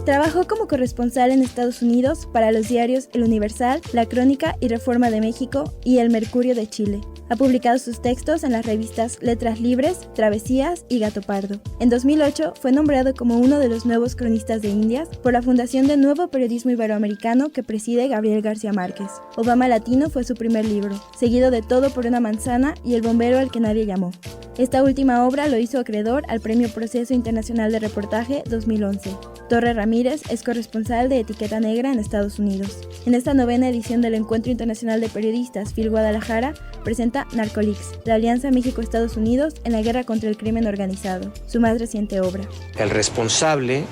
Trabajó como corresponsal en Estados Unidos para los diarios El Universal, La Crónica y Reforma de México y El Mercurio de Chile. Ha publicado sus textos en las revistas Letras Libres, Travesías y Gato Pardo. En 2008 fue nombrado como uno de los nuevos cronistas de Indias por la Fundación de Nuevo Periodismo Iberoamericano que preside Gabriel García Márquez. Obama Latino fue su primer libro, seguido de Todo por una manzana y El bombero al que nadie llamó. Esta última obra lo hizo acreedor al Premio Proceso Internacional de Reportaje 2011. Torre Ramírez es corresponsal de Etiqueta Negra en Estados Unidos. En esta novena edición del Encuentro Internacional de Periodistas FIL Guadalajara presenta Narcolix, la Alianza México-Estados Unidos en la guerra contra el crimen organizado, su más reciente obra. El responsable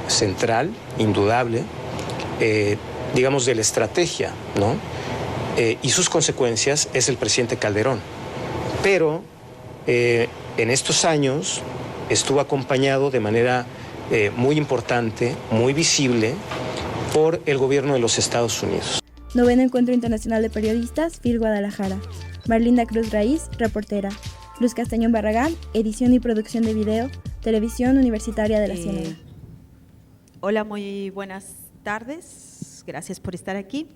central, indudable, digamos, de la estrategia, ¿no? Y sus consecuencias es el presidente Calderón. Pero en estos años estuvo acompañado de manera muy importante, muy visible, por el gobierno de los Estados Unidos. Noveno Encuentro Internacional de Periodistas, FIL Guadalajara. Marlinda Cruz Raíz, reportera. Luz Castañón Barragán, edición y producción de video, Televisión Universitaria de la Ciénaga. Hola, muy buenas tardes. Gracias por estar aquí.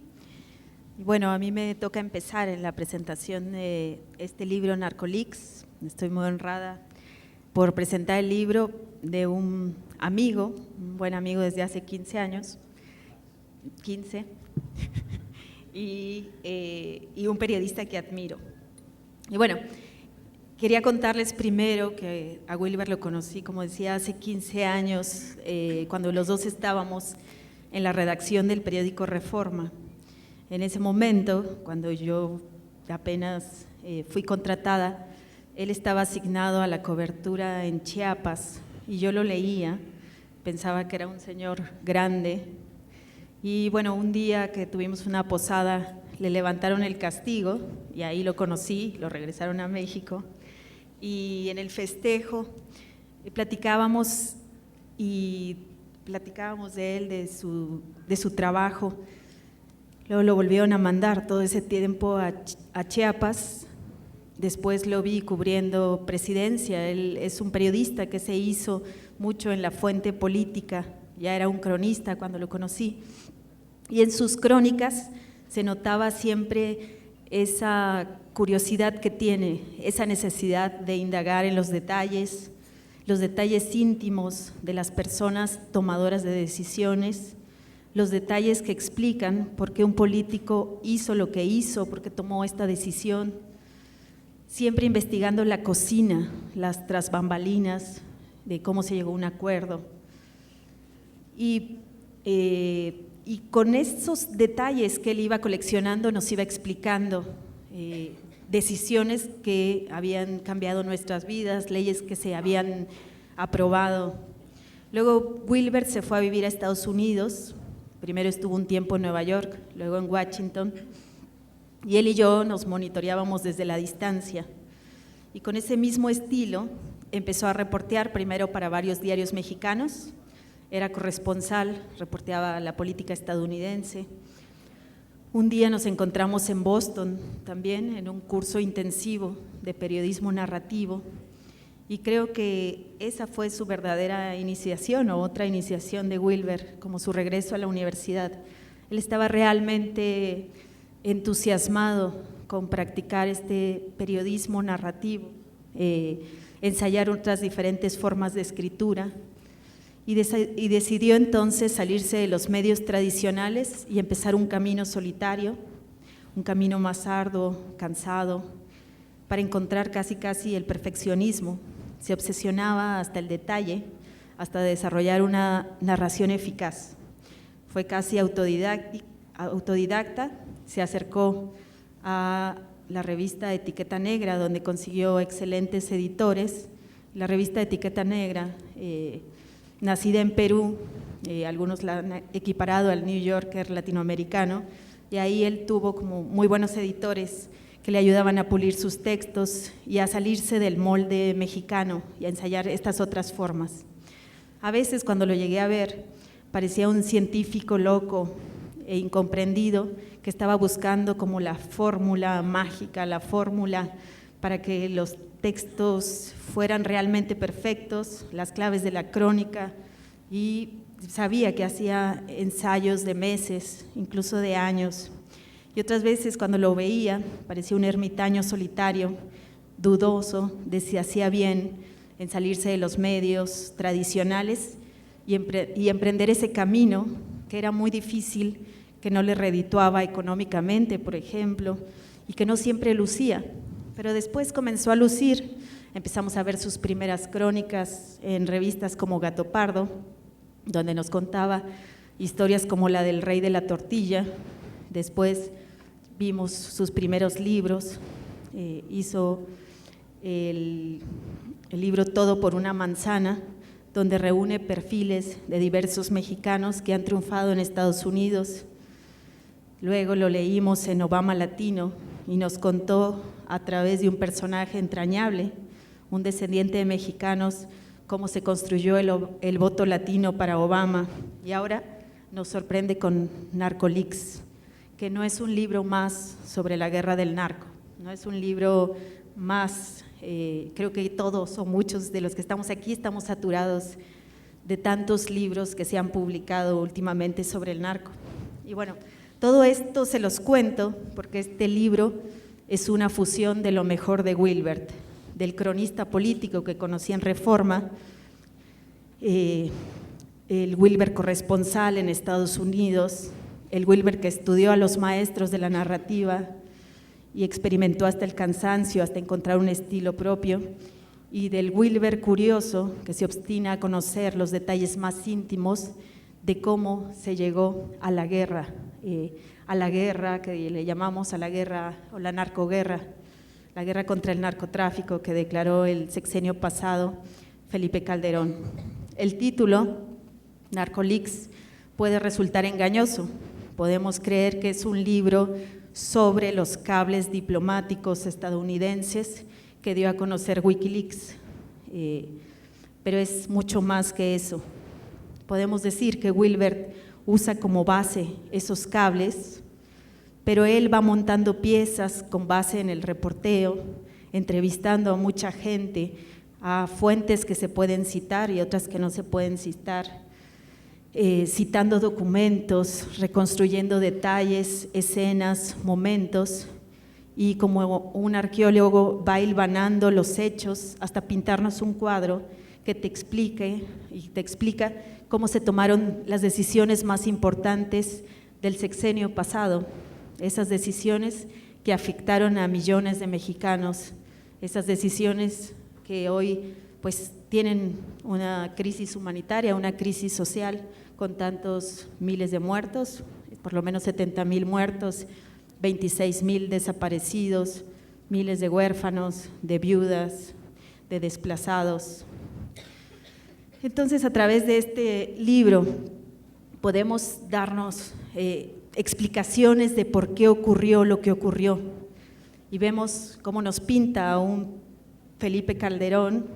Y bueno, a mí me toca empezar en la presentación de este libro Narcolix. Estoy muy honrada por presentar el libro de un amigo, un buen amigo desde hace 15 años, 15, y un periodista que admiro. Y bueno, quería contarles primero que a Wilber lo conocí, como decía, hace 15 años, cuando los dos estábamos en la redacción del periódico Reforma. En ese momento, cuando yo apenas fui contratada, él estaba asignado a la cobertura en Chiapas y yo lo leía, pensaba que era un señor grande y bueno, un día que tuvimos una posada le levantaron el castigo y ahí lo conocí, lo regresaron a México y en el festejo platicábamos de él, de su trabajo. Luego lo volvieron a mandar todo ese tiempo a Chiapas. Después lo vi cubriendo presidencia. Él es un periodista que se hizo mucho en la fuente política, ya era un cronista cuando lo conocí. Y en sus crónicas se notaba siempre esa curiosidad que tiene, esa necesidad de indagar en los detalles íntimos de las personas tomadoras de decisiones, los detalles que explican por qué un político hizo lo que hizo, por qué tomó esta decisión, siempre investigando la cocina, las tras bambalinas, de cómo se llegó a un acuerdo. Y con esos detalles que él iba coleccionando nos iba explicando decisiones que habían cambiado nuestras vidas, leyes que se habían aprobado. Luego Wilber se fue a vivir a Estados Unidos, primero estuvo un tiempo en Nueva York, luego en Washington, y él y yo nos monitoreábamos desde la distancia. Y con ese mismo estilo empezó a reportear primero para varios diarios mexicanos, era corresponsal, reporteaba la política estadounidense. Un día nos encontramos en Boston también en un curso intensivo de periodismo narrativo y creo que esa fue su verdadera iniciación o otra iniciación de Wilber, como su regreso a la universidad. Él estaba realmente entusiasmado con practicar este periodismo narrativo, ensayar otras diferentes formas de escritura y decidió entonces salirse de los medios tradicionales y empezar un camino solitario, un camino más arduo, cansado, para encontrar casi el perfeccionismo. Se obsesionaba hasta el detalle, hasta desarrollar una narración eficaz. Fue casi autodidacta, se acercó a la revista Etiqueta Negra, donde consiguió excelentes editores. La revista Etiqueta Negra, nacida en Perú, algunos la han equiparado al New Yorker latinoamericano, y ahí él tuvo como muy buenos editores que le ayudaban a pulir sus textos y a salirse del molde mexicano y a ensayar estas otras formas. A veces cuando lo llegué a ver parecía un científico loco e incomprendido que estaba buscando como la fórmula mágica, la fórmula para que los textos fueran realmente perfectos, las claves de la crónica y sabía que hacía ensayos de meses, incluso de años. Y otras veces cuando lo veía, parecía un ermitaño solitario, dudoso de si hacía bien en salirse de los medios tradicionales y emprender ese camino que era muy difícil, que no le redituaba económicamente, por ejemplo, y que no siempre lucía. Pero después comenzó a lucir, empezamos a ver sus primeras crónicas en revistas como Gato Pardo, donde nos contaba historias como la del Rey de la Tortilla. Después vimos sus primeros libros, hizo el libro Todo por una manzana, donde reúne perfiles de diversos mexicanos que han triunfado en Estados Unidos. Luego lo leímos en Obama Latino y nos contó a través de un personaje entrañable, un descendiente de mexicanos, cómo se construyó el voto latino para Obama. Y ahora nos sorprende con Narcolix, que no es un libro más sobre la guerra del narco, no es un libro más, creo que todos o muchos de los que estamos aquí estamos saturados de tantos libros que se han publicado últimamente sobre el narco. Y bueno, todo esto se los cuento porque este libro es una fusión de lo mejor de Wilbert, del cronista político que conocí en Reforma, el Wilbert corresponsal en Estados Unidos, el Wilbert que estudió a los maestros de la narrativa y experimentó hasta el cansancio, hasta encontrar un estilo propio, y del Wilbert curioso que se obstina a conocer los detalles más íntimos de cómo se llegó a la guerra que le llamamos a la guerra o la narcoguerra, la guerra contra el narcotráfico que declaró el sexenio pasado Felipe Calderón. El título, Narcolix, puede resultar engañoso. Podemos creer que es un libro sobre los cables diplomáticos estadounidenses que dio a conocer Wikileaks, pero es mucho más que eso. Podemos decir que Wilbert usa como base esos cables, pero él va montando piezas con base en el reporteo, entrevistando a mucha gente, a fuentes que se pueden citar y otras que no se pueden citar, citando documentos, reconstruyendo detalles, escenas, momentos, y como un arqueólogo va hilvanando los hechos hasta pintarnos un cuadro que te explica cómo se tomaron las decisiones más importantes del sexenio pasado, esas decisiones que afectaron a millones de mexicanos, esas decisiones que hoy pues tienen una crisis humanitaria, una crisis social con tantos miles de muertos, por lo menos 70,000 muertos, 26,000 desaparecidos, miles de huérfanos, de viudas, de desplazados. Entonces, a través de este libro podemos darnos explicaciones de por qué ocurrió lo que ocurrió, y vemos cómo nos pinta a un Felipe Calderón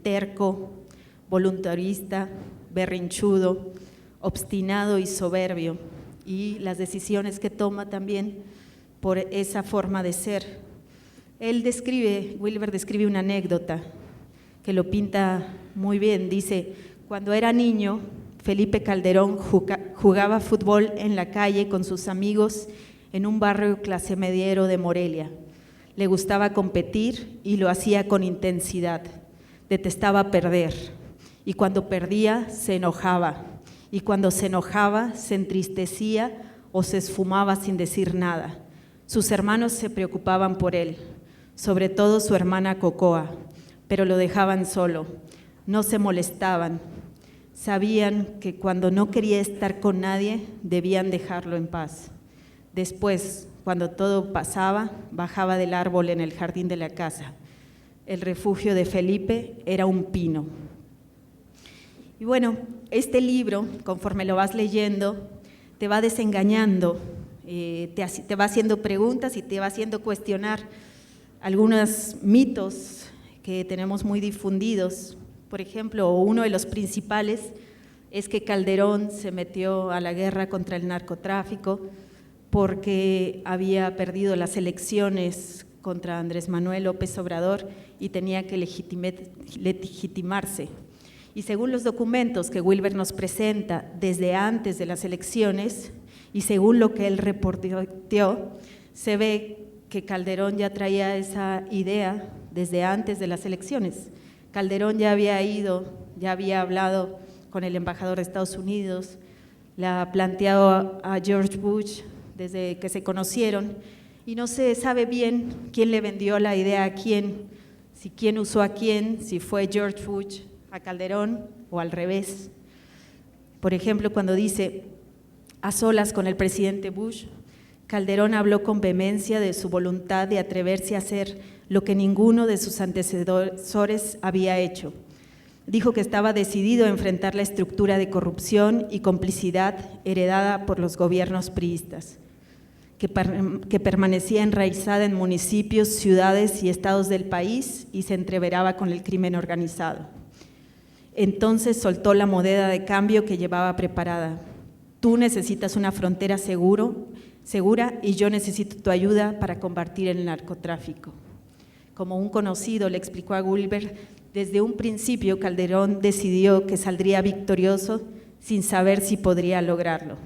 terco, voluntarista, berrinchudo, obstinado y soberbio, y las decisiones que toma también por esa forma de ser. Wilbert describe una anécdota que lo pinta muy bien. Dice: cuando era niño, Felipe Calderón jugaba fútbol en la calle con sus amigos en un barrio clase mediero de Morelia. Le gustaba competir y lo hacía con intensidad. Detestaba perder, y cuando perdía se enojaba, y cuando se enojaba se entristecía o se esfumaba sin decir nada. Sus hermanos se preocupaban por él, sobre todo su hermana Cocoa, pero lo dejaban solo, no se molestaban. Sabían que cuando no quería estar con nadie, debían dejarlo en paz. Después, cuando todo pasaba, bajaba del árbol en el jardín de la casa. El refugio de Felipe era un pino. Y bueno, este libro, conforme lo vas leyendo, te va desengañando, te va haciendo preguntas y te va haciendo cuestionar algunos mitos que tenemos muy difundidos. Por ejemplo, uno de los principales es que Calderón se metió a la guerra contra el narcotráfico porque había perdido las elecciones contra Andrés Manuel López Obrador y tenía que legitimarse. Y según los documentos que Wilber nos presenta desde antes de las elecciones y según lo que él reporteó, se ve que Calderón ya traía esa idea desde antes de las elecciones. Calderón ya había hablado con el embajador de Estados Unidos, le ha planteado a George Bush desde que se conocieron, y no se sabe bien quién le vendió la idea a quién, si quién usó a quién, si fue George Bush a Calderón o al revés. Por ejemplo, cuando dice a solas con el presidente Bush, Calderón habló con vehemencia de su voluntad de atreverse a hacer lo que ninguno de sus antecesores había hecho. Dijo que estaba decidido a enfrentar la estructura de corrupción y complicidad heredada por los gobiernos priistas, que permanecía enraizada en municipios, ciudades y estados del país y se entreveraba con el crimen organizado. Entonces soltó la moneda de cambio que llevaba preparada. Tú necesitas una frontera segura y yo necesito tu ayuda para combatir el narcotráfico. Como un conocido le explicó a Wilber, desde un principio Calderón decidió que saldría victorioso sin saber si podría lograrlo.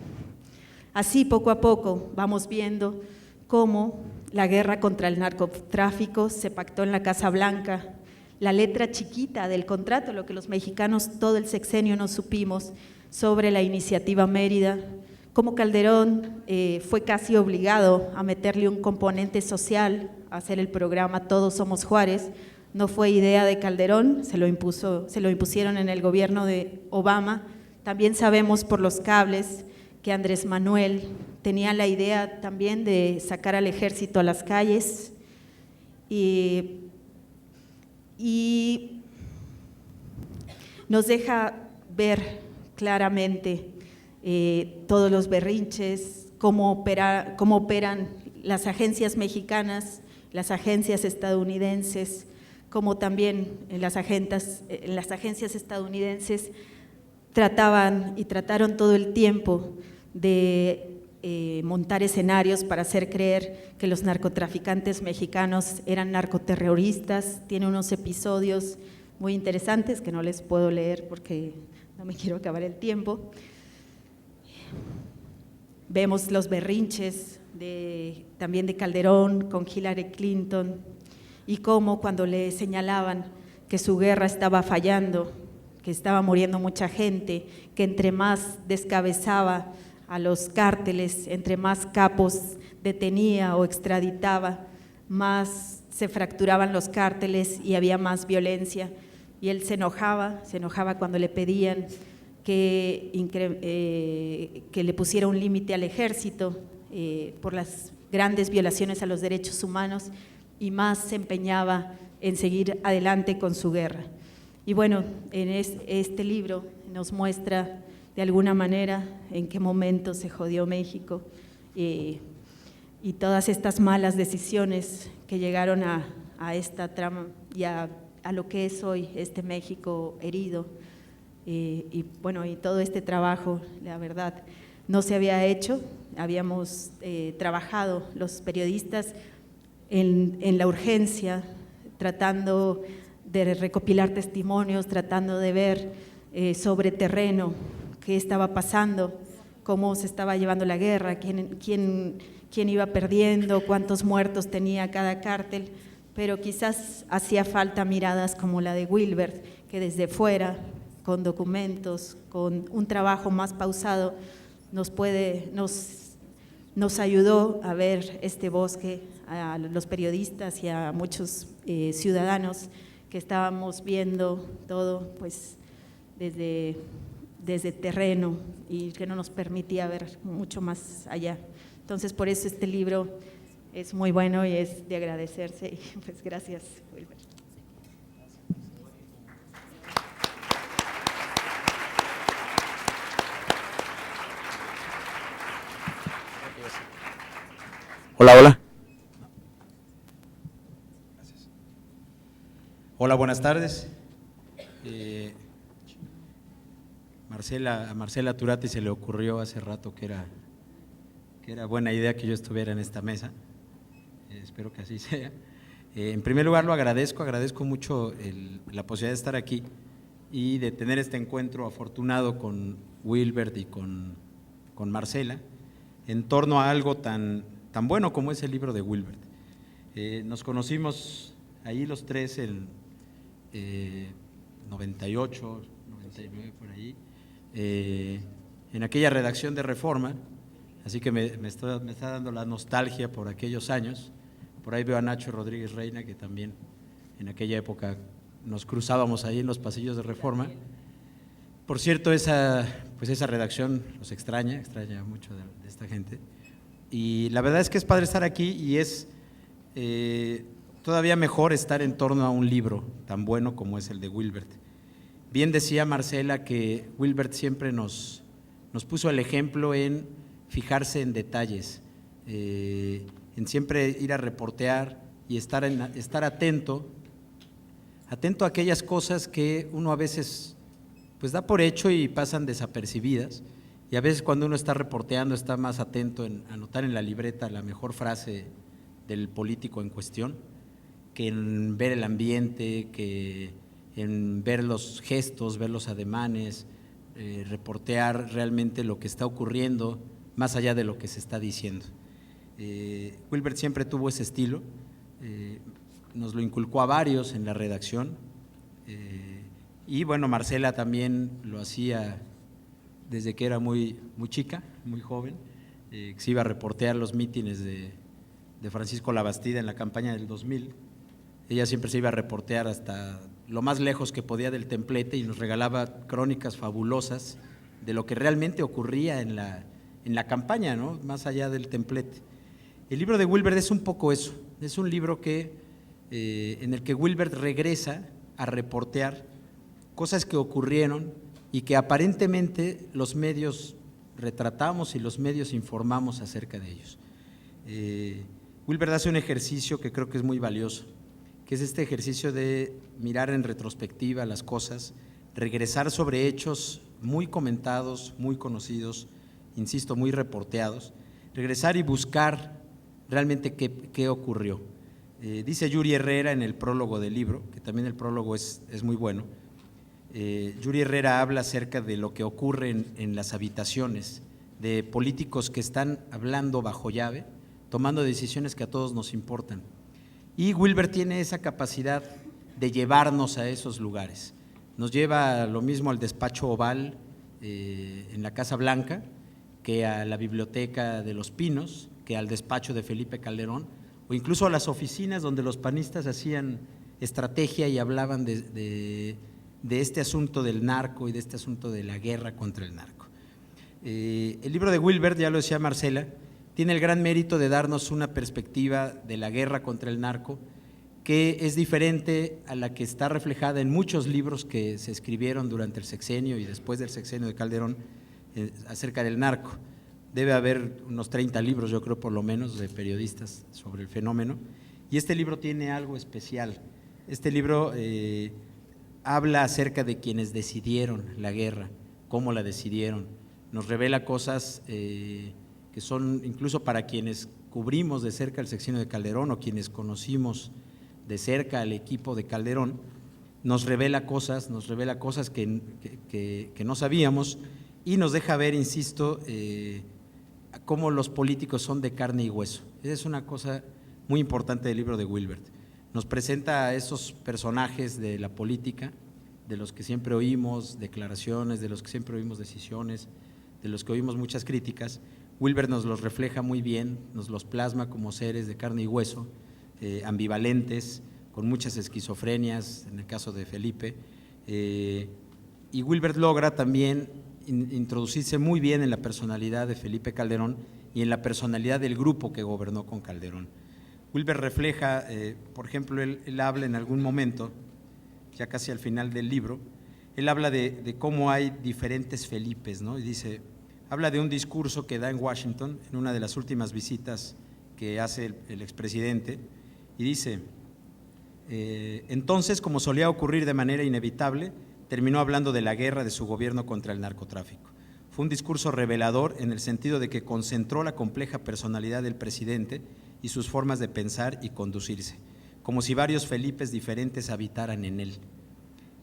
Así, poco a poco, vamos viendo cómo la guerra contra el narcotráfico se pactó en la Casa Blanca. La letra chiquita del contrato, lo que los mexicanos todo el sexenio no supimos sobre la iniciativa Mérida, cómo Calderón fue casi obligado a meterle un componente social, a hacer el programa Todos Somos Juárez. No fue idea de Calderón, se lo impusieron en el gobierno de Obama. También sabemos por los cables que Andrés Manuel tenía la idea también de sacar al ejército a las calles y nos deja ver claramente todos los berrinches, cómo operan las agencias mexicanas, las agencias estadounidenses, como también en las agencias estadounidenses trataron todo el tiempo de montar escenarios para hacer creer que los narcotraficantes mexicanos eran narcoterroristas. Tiene unos episodios muy interesantes que no les puedo leer porque no me quiero acabar el tiempo. Vemos los berrinches también de Calderón con Hillary Clinton y cómo cuando le señalaban que su guerra estaba fallando, que estaba muriendo mucha gente, que entre más descabezaba a los cárteles, entre más capos detenía o extraditaba, más se fracturaban los cárteles y había más violencia. Y él se enojaba cuando le pedían que le pusiera un límite al ejército por las grandes violaciones a los derechos humanos, y más se empeñaba en seguir adelante con su guerra. Y bueno, en este libro nos muestra de alguna manera en qué momento se jodió México y todas estas malas decisiones que llegaron a esta trama y a lo que es hoy este México herido. Y bueno, y todo este trabajo, la verdad, no se había hecho. Habíamos trabajado los periodistas en la urgencia, tratando de recopilar testimonios, tratando de ver sobre terreno qué estaba pasando, cómo se estaba llevando la guerra, quién iba perdiendo, cuántos muertos tenía cada cártel, pero quizás hacía falta miradas como la de Wilber, que desde fuera, con documentos, con un trabajo más pausado, nos ayudó a ver este bosque, a los periodistas y a muchos ciudadanos que estábamos viendo todo pues desde terreno y que no nos permitía ver mucho más allá. Entonces, por eso este libro es muy bueno y es de agradecerse. Y pues gracias, Wilber. Hola, hola. Gracias. Hola, buenas tardes. A Marcela Turati se le ocurrió hace rato que era buena idea que yo estuviera en esta mesa. Espero que así sea. En primer lugar, lo agradezco mucho la posibilidad de estar aquí. y de tener este encuentro afortunado con Wilbert y con Marcela en torno a algo tan bueno como es el libro de Wilbert. Nos conocimos ahí los tres en 98, 99 por ahí, en aquella redacción de Reforma, así que me está dando la nostalgia por aquellos años. Por ahí veo a Nacho Rodríguez Reina, que también en aquella época nos cruzábamos ahí en los pasillos de Reforma. Por cierto, esa redacción los extraña mucho de esta gente. Y la verdad es que es padre estar aquí y es todavía mejor estar en torno a un libro tan bueno como es el de Wilbert. Bien decía Marcela que Wilbert siempre nos puso el ejemplo en fijarse en detalles, en siempre ir a reportear y estar atento a aquellas cosas que uno a veces pues da por hecho y pasan desapercibidas, y a veces cuando uno está reporteando está más atento en anotar en la libreta la mejor frase del político en cuestión que en ver el ambiente, que en ver los gestos, ver los ademanes, reportear realmente lo que está ocurriendo más allá de lo que se está diciendo. Wilbert siempre tuvo ese estilo, nos lo inculcó a varios en la redacción, y bueno, Marcela también lo hacía desde que era muy chica, muy joven, que se iba a reportear los mítines de Francisco Labastida en la campaña del 2000. Ella siempre se iba a reportear hasta lo más lejos que podía del templete y nos regalaba crónicas fabulosas de lo que realmente ocurría en la campaña, ¿no? Más allá del templete. El libro de Wilbert es un poco eso, es un libro en el que Wilbert regresa a reportear cosas que ocurrieron y que aparentemente los medios retratamos y los medios informamos acerca de ellos. Wilbert hace un ejercicio que creo que es muy valioso, que es este ejercicio de mirar en retrospectiva las cosas, regresar sobre hechos muy comentados, muy conocidos, insisto, muy reporteados, regresar y buscar realmente qué ocurrió. Dice Yuri Herrera en el prólogo del libro, que también el prólogo es muy bueno. Yuri Herrera habla acerca de lo que ocurre en las habitaciones de políticos que están hablando bajo llave, tomando decisiones que a todos nos importan. Y Wilbert tiene esa capacidad de llevarnos a esos lugares. Nos lleva lo mismo al despacho oval en la Casa Blanca, que a la biblioteca de Los Pinos, que al despacho de Felipe Calderón, o incluso a las oficinas donde los panistas hacían estrategia y hablaban de este asunto del narco y de este asunto de la guerra contra el narco. El libro de Wilbert, ya lo decía Marcela, tiene el gran mérito de darnos una perspectiva de la guerra contra el narco que es diferente a la que está reflejada en muchos libros que se escribieron durante el sexenio y después del sexenio de Calderón acerca del narco. Debe haber unos 30 libros, yo creo por lo menos, de periodistas sobre el fenómeno, y este libro tiene algo especial. Este libro habla acerca de quienes decidieron la guerra, cómo la decidieron, nos revela cosas que son incluso para quienes cubrimos de cerca el sexenio de Calderón o quienes conocimos de cerca al equipo de Calderón, nos revela cosas que no sabíamos y nos deja ver, insisto, cómo los políticos son de carne y hueso. Esa es una cosa muy importante del libro de Wilbert. Nos presenta a esos personajes de la política, de los que siempre oímos declaraciones, de los que siempre oímos decisiones, de los que oímos muchas críticas. Wilbert nos los refleja muy bien, nos los plasma como seres de carne y hueso, ambivalentes, con muchas esquizofrenias, en el caso de Felipe, y Wilbert logra también introducirse muy bien en la personalidad de Felipe Calderón y en la personalidad del grupo que gobernó con Calderón. Wilbert refleja, por ejemplo, él habla en algún momento, ya casi al final del libro, él habla de cómo hay diferentes Felipes, ¿no? Y dice, habla de un discurso que da en Washington en una de las últimas visitas que hace el expresidente, y dice, entonces, como solía ocurrir de manera inevitable, terminó hablando de la guerra de su gobierno contra el narcotráfico. Fue un discurso revelador en el sentido de que concentró la compleja personalidad del presidente y sus formas de pensar y conducirse, como si varios Felipes diferentes habitaran en él.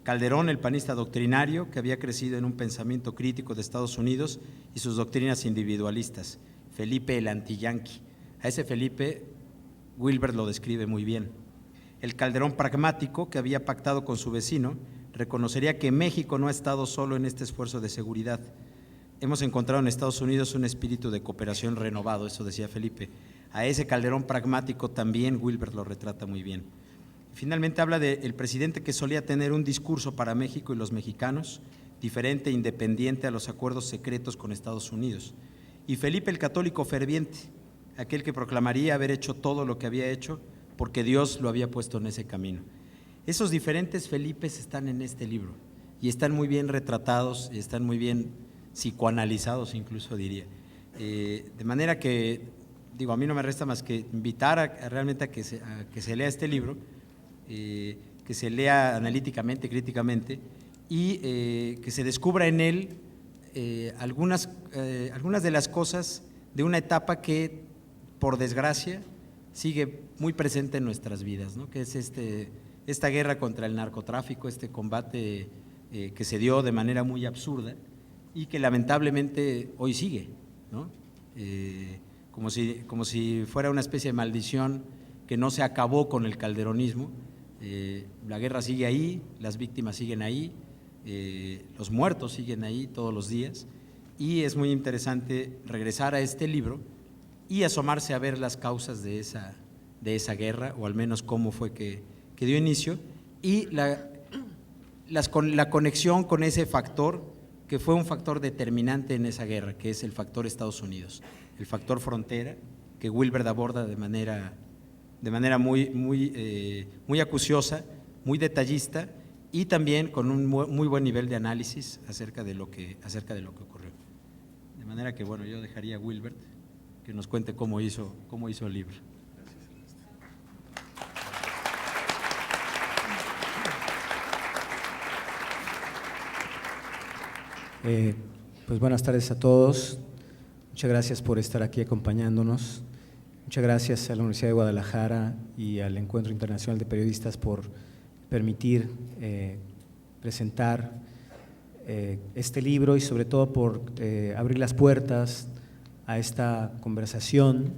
Calderón, el panista doctrinario, que había crecido en un pensamiento crítico de Estados Unidos y sus doctrinas individualistas. Felipe, el antiyanqui. A ese Felipe, Wilbert lo describe muy bien. El Calderón pragmático, que había pactado con su vecino, reconocería que México no ha estado solo en este esfuerzo de seguridad. Hemos encontrado en Estados Unidos un espíritu de cooperación renovado, eso decía Felipe. A ese Calderón pragmático también Wilbert lo retrata muy bien. Finalmente habla del presidente que solía tener un discurso para México y los mexicanos, diferente e independiente a los acuerdos secretos con Estados Unidos. Y Felipe el católico ferviente, aquel que proclamaría haber hecho todo lo que había hecho porque Dios lo había puesto en ese camino. Esos diferentes Felipes están en este libro y están muy bien retratados y están muy bien psicoanalizados, incluso diría. De manera que, digo, a mí no me resta más que invitar realmente a que se lea este libro, que se lea analíticamente, críticamente, y que se descubra en él algunas de las cosas de una etapa que, por desgracia, sigue muy presente en nuestras vidas, ¿no? Que es esta guerra contra el narcotráfico, este combate que se dio de manera muy absurda y que lamentablemente hoy sigue, ¿no? Como si fuera una especie de maldición que no se acabó con el calderonismo. La guerra sigue ahí, las víctimas siguen ahí, los muertos siguen ahí todos los días, y es muy interesante regresar a este libro y asomarse a ver las causas de esa guerra, o al menos cómo fue que dio inicio, y la conexión con ese factor que fue un factor determinante en esa guerra, que es el factor Estados Unidos, el factor frontera, que Wilbert aborda de manera muy acuciosa, muy detallista, y también con un muy buen nivel de análisis acerca de lo que ocurrió. De manera que, bueno, yo dejaría a Wilbert que nos cuente cómo hizo el libro. Pues buenas tardes a todos. Muchas gracias por estar aquí acompañándonos. Muchas gracias a la Universidad de Guadalajara y al Encuentro Internacional de Periodistas por permitir presentar este libro, y sobre todo por abrir las puertas a esta conversación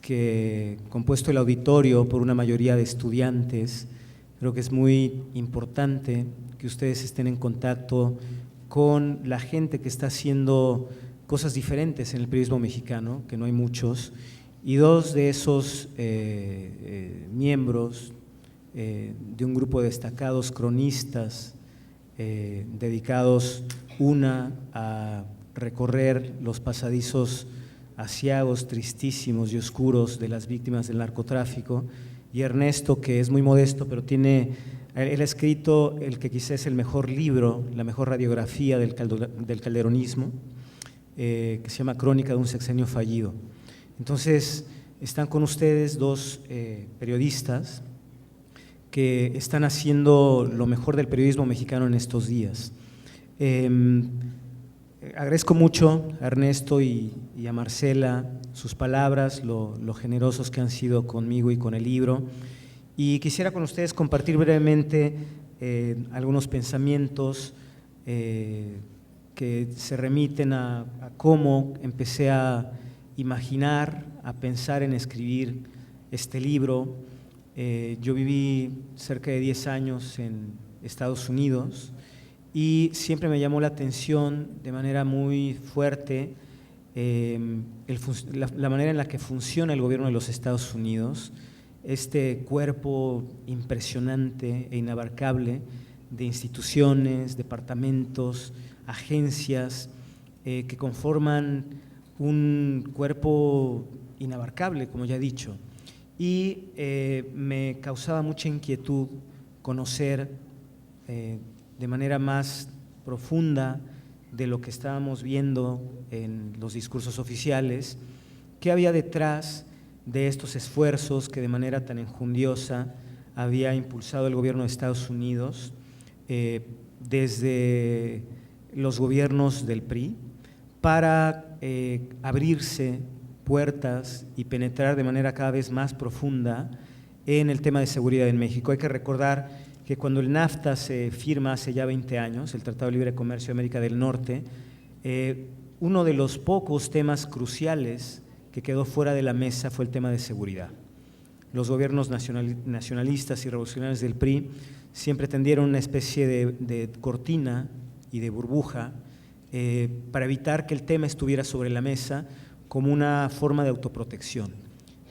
que, compuesto el auditorio por una mayoría de estudiantes, creo que es muy importante que ustedes estén en contacto con la gente que está haciendo cosas diferentes en el periodismo mexicano, que no hay muchos, y dos de esos miembros de un grupo de destacados cronistas dedicados, una a recorrer los pasadizos aciagos, tristísimos y oscuros de las víctimas del narcotráfico, y Ernesto, que es muy modesto, pero él ha escrito el que quizás es el mejor libro, la mejor radiografía del calderonismo, que se llama Crónica de un sexenio fallido. Entonces, están con ustedes dos periodistas que están haciendo lo mejor del periodismo mexicano en estos días. Agradezco mucho a Ernesto y a Marcela sus palabras, lo generosos que han sido conmigo y con el libro, y quisiera con ustedes compartir brevemente algunos pensamientos que se remiten a cómo empecé a imaginar, a pensar en escribir este libro. Yo viví cerca de 10 años en Estados Unidos y siempre me llamó la atención de manera muy fuerte la manera en la que funciona el gobierno de los Estados Unidos, este cuerpo impresionante e inabarcable de instituciones, departamentos, agencias que conforman un cuerpo inabarcable, como ya he dicho, y me causaba mucha inquietud conocer de manera más profunda de lo que estábamos viendo en los discursos oficiales, qué había detrás de estos esfuerzos que de manera tan enjundiosa había impulsado el gobierno de Estados Unidos desde los gobiernos del PRI para abrirse puertas y penetrar de manera cada vez más profunda en el tema de seguridad en México. Hay que recordar que cuando el NAFTA se firma hace ya 20 años, el Tratado de Libre Comercio de América del Norte, uno de los pocos temas cruciales que quedó fuera de la mesa fue el tema de seguridad. Los gobiernos nacionalistas y revolucionarios del PRI siempre tendieron una especie de cortina y de burbuja para evitar que el tema estuviera sobre la mesa como una forma de autoprotección.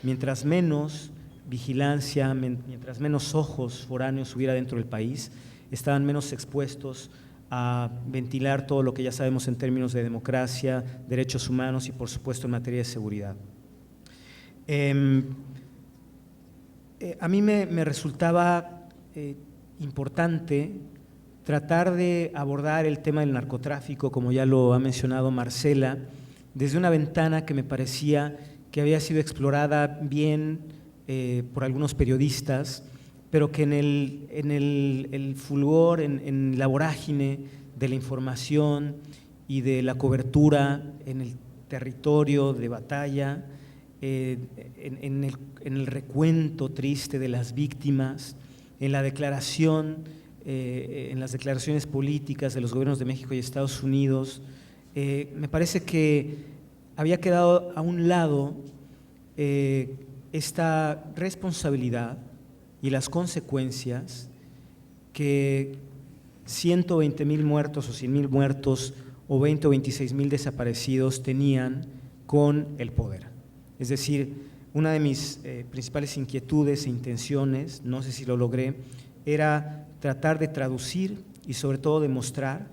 Mientras menos vigilancia, mientras menos ojos foráneos hubiera dentro del país, estaban menos expuestos a ventilar todo lo que ya sabemos en términos de democracia, derechos humanos y, por supuesto, en materia de seguridad. A mí me resultaba importante tratar de abordar el tema del narcotráfico, como ya lo ha mencionado Marcela, desde una ventana que me parecía que había sido explorada bien por algunos periodistas, pero que en el fulgor, en la vorágine de la información y de la cobertura en el territorio de batalla, en el recuento triste de las víctimas, en las declaraciones políticas de los gobiernos de México y Estados Unidos, me parece que había quedado a un lado esta responsabilidad y las consecuencias que 120,000 muertos o 100,000 muertos o 20 o 26,000 desaparecidos tenían con el poder. Es decir, una de mis principales inquietudes e intenciones, no sé si lo logré, era tratar de traducir y sobre todo demostrar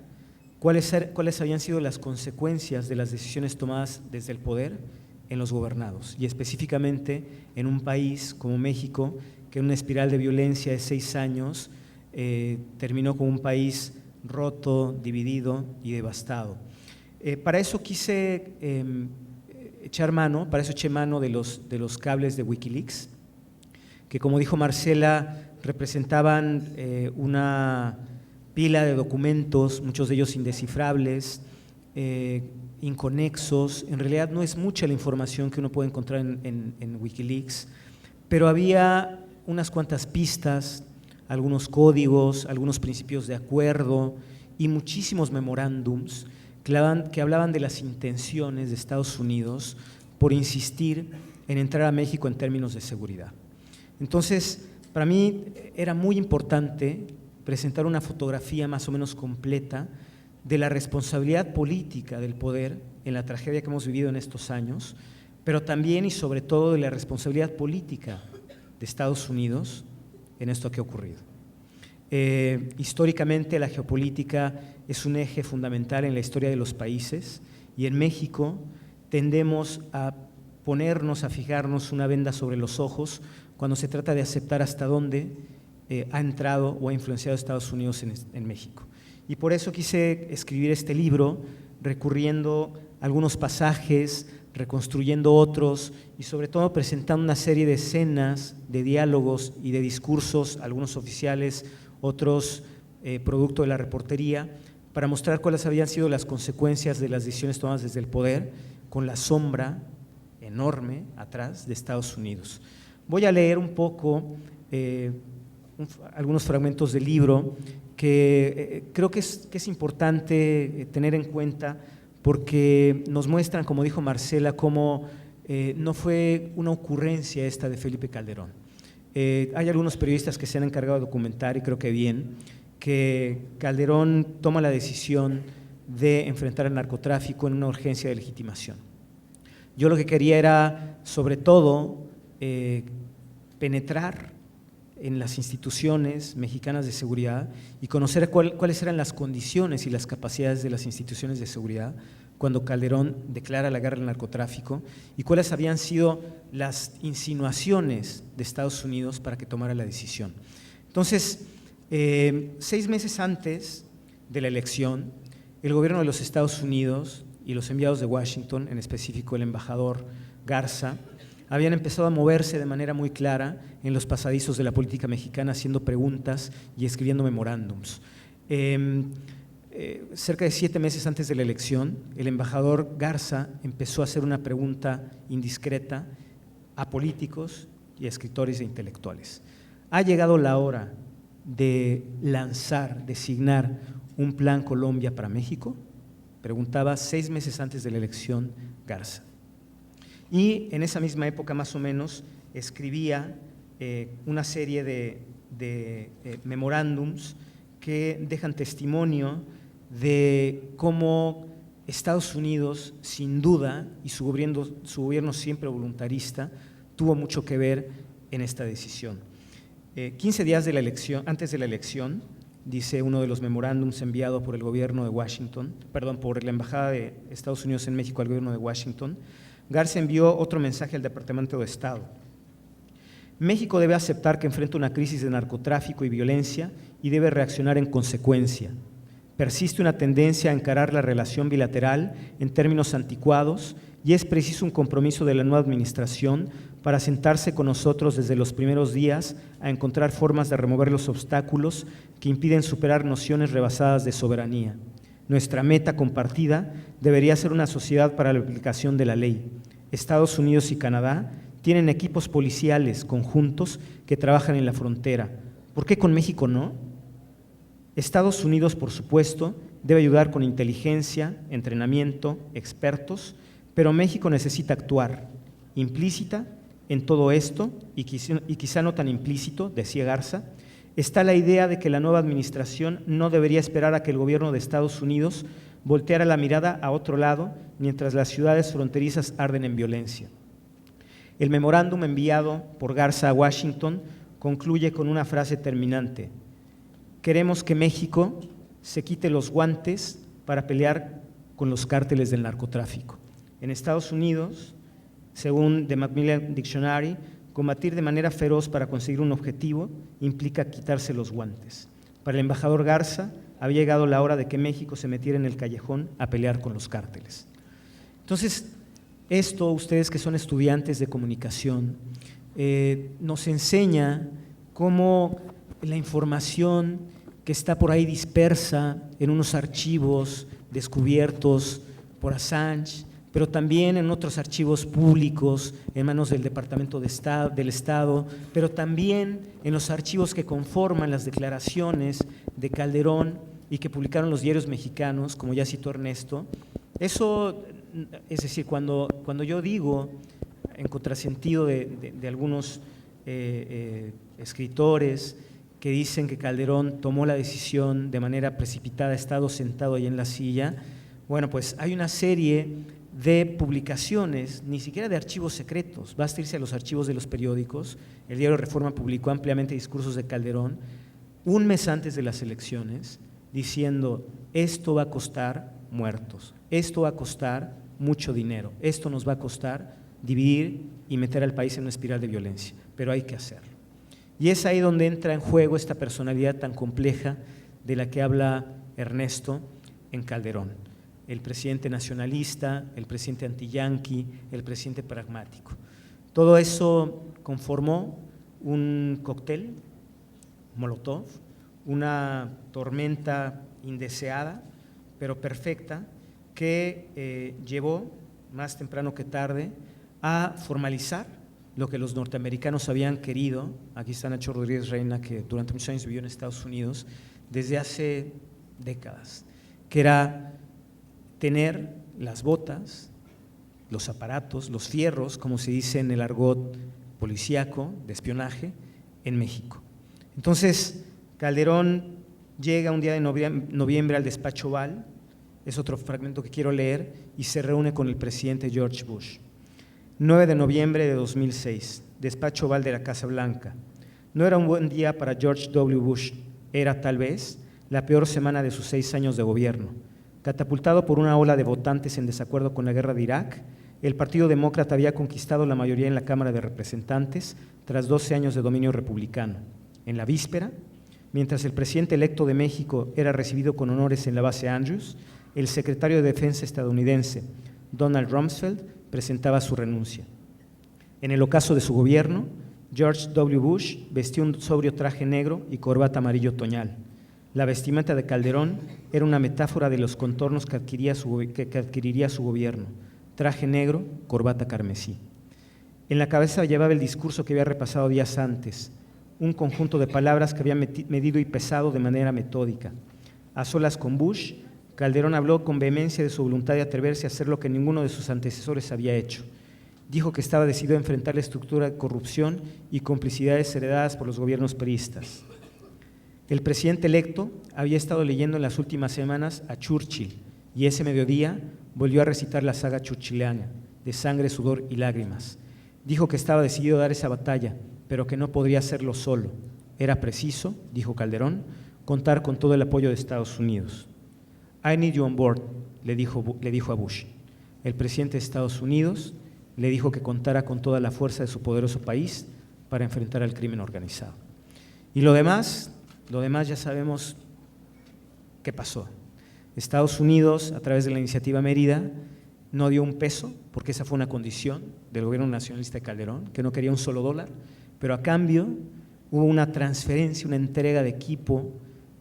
cuáles habían sido las consecuencias de las decisiones tomadas desde el poder en los gobernados, y específicamente en un país como México, que en una espiral de violencia de 6 años terminó como un país roto, dividido y devastado. Para eso quise eché mano de los cables de Wikileaks, que, como dijo Marcela, representaban una pila de documentos, muchos de ellos indescifrables, inconexos. En realidad no es mucha la información que uno puede encontrar en Wikileaks, pero había unas cuantas pistas, algunos códigos, algunos principios de acuerdo y muchísimos memorándums que hablaban de las intenciones de Estados Unidos por insistir en entrar a México en términos de seguridad. Entonces, para mí era muy importante presentar una fotografía más o menos completa de la responsabilidad política del poder en la tragedia que hemos vivido en estos años, pero también y sobre todo de la responsabilidad política de Estados Unidos en esto que ha ocurrido. Históricamente la geopolítica es un eje fundamental en la historia de los países, y en México tendemos a fijarnos una venda sobre los ojos cuando se trata de aceptar hasta dónde ha entrado o ha influenciado a Estados Unidos en México. Y por eso quise escribir este libro, recurriendo a algunos pasajes, reconstruyendo otros y sobre todo presentando una serie de escenas, de diálogos y de discursos, algunos oficiales, otros producto de la reportería, para mostrar cuáles habían sido las consecuencias de las decisiones tomadas desde el poder, con la sombra enorme atrás de Estados Unidos. Voy a leer un poco algunos fragmentos del libro que creo que es importante tener en cuenta, porque nos muestran, como dijo Marcela, cómo no fue una ocurrencia esta de Felipe Calderón. Hay algunos periodistas que se han encargado de documentar, y creo que bien, que Calderón toma la decisión de enfrentar el narcotráfico en una urgencia de legitimación. Yo lo que quería era, sobre todo, penetrar en las instituciones mexicanas de seguridad y conocer cuáles eran las condiciones y las capacidades de las instituciones de seguridad cuando Calderón declara la guerra al narcotráfico, y cuáles habían sido las insinuaciones de Estados Unidos para que tomara la decisión. Entonces, 6 meses antes de la elección, el gobierno de los Estados Unidos y los enviados de Washington, en específico el embajador Garza, habían empezado a moverse de manera muy clara en los pasadizos de la política mexicana, haciendo preguntas y escribiendo memorándums. Cerca de 7 meses antes de la elección, el embajador Garza empezó a hacer una pregunta indiscreta a políticos y a escritores e intelectuales. Ha llegado la hora de lanzar, designar un plan Colombia para México? Preguntaba 6 meses antes de la elección Garza. Y en esa misma época, más o menos, escribía una serie de memorándums que dejan testimonio de cómo Estados Unidos, sin duda, y su gobierno siempre voluntarista, tuvo mucho que ver en esta decisión. 15 días de la elección, antes de la elección, dice uno de los memorándums enviado por el gobierno de Washington, por la Embajada de Estados Unidos en México al gobierno de Washington, Garza envió otro mensaje al Departamento de Estado. México debe aceptar que enfrenta una crisis de narcotráfico y violencia y debe reaccionar en consecuencia. Persiste una tendencia a encarar la relación bilateral en términos anticuados y es preciso un compromiso de la nueva administración para sentarse con nosotros desde los primeros días a encontrar formas de remover los obstáculos que impiden superar nociones rebasadas de soberanía. Nuestra meta compartida debería ser una sociedad para la aplicación de la ley. Estados Unidos y Canadá tienen equipos policiales conjuntos que trabajan en la frontera. ¿Por qué con México no? Estados Unidos, por supuesto, debe ayudar con inteligencia, entrenamiento, expertos, pero México necesita actuar. Implícita en todo esto, y quizá no tan implícito, decía Garza, está la idea de que la nueva administración no debería esperar a que el gobierno de Estados Unidos volteara la mirada a otro lado mientras las ciudades fronterizas arden en violencia. El memorándum enviado por Garza a Washington concluye con una frase terminante: queremos que México se quite los guantes para pelear con los cárteles del narcotráfico. En Estados Unidos, según The Macmillan Dictionary, combatir de manera feroz para conseguir un objetivo implica quitarse los guantes. Para el embajador Garza, había llegado la hora de que México se metiera en el callejón a pelear con los cárteles. Entonces, esto, ustedes que son estudiantes de comunicación, nos enseña cómo la información que está por ahí dispersa en unos archivos descubiertos por Assange, pero también en otros archivos públicos en manos del Departamento del Estado, pero también en los archivos que conforman las declaraciones de Calderón y que publicaron los diarios mexicanos, como ya citó Ernesto. Eso, es decir, cuando yo digo, en contrasentido de algunos escritores que dicen que Calderón tomó la decisión de manera precipitada, estado sentado ahí en la silla, bueno, pues hay una serie de publicaciones, ni siquiera de archivos secretos, basta irse a los archivos de los periódicos. El diario Reforma publicó ampliamente discursos de Calderón un mes antes de las elecciones, diciendo: esto va a costar muertos, esto va a costar mucho dinero, esto nos va a costar dividir y meter al país en una espiral de violencia, pero hay que hacerlo. Y es ahí donde entra en juego esta personalidad tan compleja de la que habla Ernesto en Calderón: el presidente nacionalista, el presidente antiyanqui, el presidente pragmático. Todo eso conformó un cóctel Molotov, una tormenta indeseada, pero perfecta, que llevó, más temprano que tarde, a formalizar lo que los norteamericanos habían querido. Aquí está Nacho Rodríguez Reina, que durante muchos años vivió en Estados Unidos, desde hace décadas, que era tener las botas, los aparatos, los fierros, como se dice en el argot policíaco de espionaje, en México. Entonces, Calderón llega un día de noviembre al despacho Oval, es otro fragmento que quiero leer, y se reúne con el presidente George Bush. 9 de noviembre de 2006, despacho Oval de la Casa Blanca. No era un buen día para George W. Bush, era tal vez la peor semana de sus 6 años de gobierno. Catapultado por una ola de votantes en desacuerdo con la guerra de Irak, el Partido Demócrata había conquistado la mayoría en la Cámara de Representantes tras 12 años de dominio republicano. En la víspera, mientras el presidente electo de México era recibido con honores en la base Andrews, el secretario de Defensa estadounidense, Donald Rumsfeld, presentaba su renuncia. En el ocaso de su gobierno, George W. Bush vestía un sobrio traje negro y corbata amarillo otoñal. La vestimenta de Calderón era una metáfora de los contornos que adquiriría su gobierno: traje negro, corbata carmesí. En la cabeza llevaba el discurso que había repasado días antes: un conjunto de palabras que había medido y pesado de manera metódica. A solas con Bush, Calderón habló con vehemencia de su voluntad de atreverse a hacer lo que ninguno de sus antecesores había hecho. Dijo que estaba decidido a enfrentar la estructura de corrupción y complicidades heredadas por los gobiernos priistas. El presidente electo había estado leyendo en las últimas semanas a Churchill y ese mediodía volvió a recitar la saga churchilliana de sangre, sudor y lágrimas. Dijo que estaba decidido a dar esa batalla, pero que no podría hacerlo solo. Era preciso, dijo Calderón, contar con todo el apoyo de Estados Unidos. I need you on board, le dijo a Bush. El presidente de Estados Unidos le dijo que contara con toda la fuerza de su poderoso país para enfrentar al crimen organizado. Y lo demás ya sabemos qué pasó. Estados Unidos, a través de la iniciativa Mérida, no dio un peso, porque esa fue una condición del gobierno nacionalista de Calderón, que no quería un solo dólar, pero a cambio hubo una transferencia, una entrega de equipo,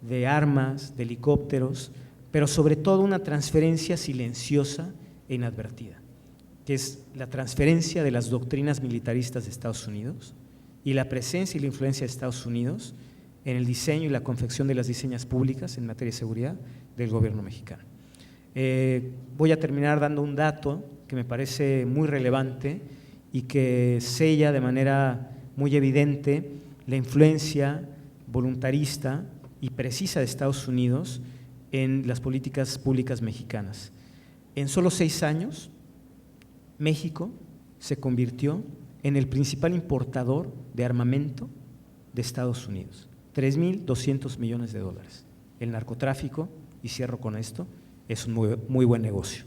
de armas, de helicópteros, pero sobre todo una transferencia silenciosa e inadvertida, que es la transferencia de las doctrinas militaristas de Estados Unidos y la presencia y la influencia de Estados Unidos en el diseño y la confección de las diseñas públicas en materia de seguridad del gobierno mexicano. Voy a terminar dando un dato que me parece muy relevante y que sella de manera muy evidente la influencia voluntarista y precisa de Estados Unidos en las políticas públicas mexicanas. En solo 6 años, México se convirtió en el principal importador de armamento de Estados Unidos, 3.200 millones de dólares. El narcotráfico, y cierro con esto, es un muy buen negocio.